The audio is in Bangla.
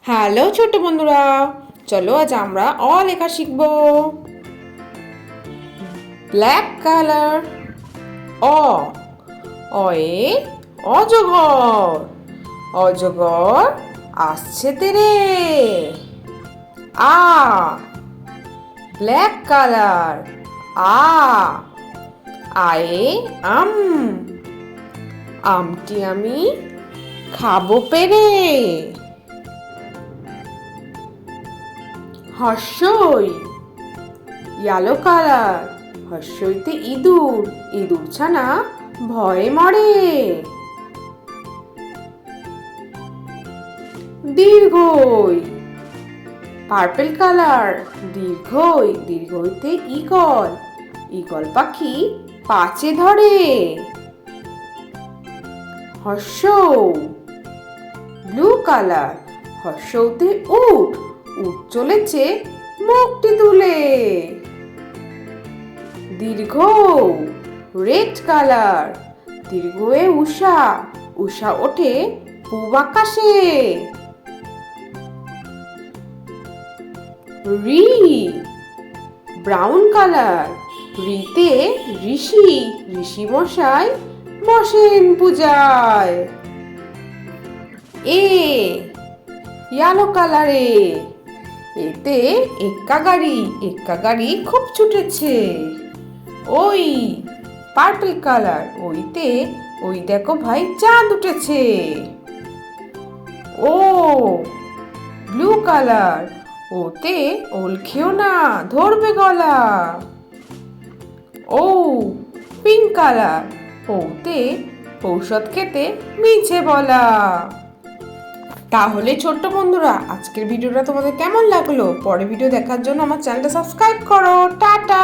হ্যালো ছোট বন্ধুরা, চলো আজ আমরা অ লেখা শিখব। Black colour. অ অয়ে অজগর। অজগর আসছে তেরে। আ ব্ল্যাক কালার। আ আয়ে আম। আমটি আমি খাবো পেরে। হর্ষই ইয়েলো কালার। হর্ষইতে ইঁদুর। ইঁদুর ছানা ভয়ে মরে। দীর্ঘই পার্পল কালার। দীর্ঘই। দীর্ঘইতে ঈগল। ঈগল পাখি পাচে ধরে। Harsh blue colour. হর্ষতে উট। উট চলেছে মুখটি তুলে। দীর্ঘ রেড কালার। দীর্ঘয়ে উষা। উষা ওঠে পূব আকাশে। রি ব্রাউন কালার। রিতে ঋষি। ঋষি মশাই বসেন পূজায়। এ ইয়েলো কালারে। এতে এক্কা গাড়ি। এক্কা গাড়ি খুব ছুটেছে। ওই পার্পল কালার। ওইতে ওই দেখো ভাই চাঁদ উঠেছে। ও ব্লু কালার। ওতে ওল খেও না, ধরবে গলা। ও পিঙ্ক কালার। ওতে ঔষধ খেতে মিছে বলা। তাহলে ছোট্ট বন্ধুরা, আজকের ভিডিওটা তোমাদের কেমন লাগলো? পরের ভিডিও দেখার জন্য আমার চ্যানেলটা সাবস্ক্রাইব করো। টাটা।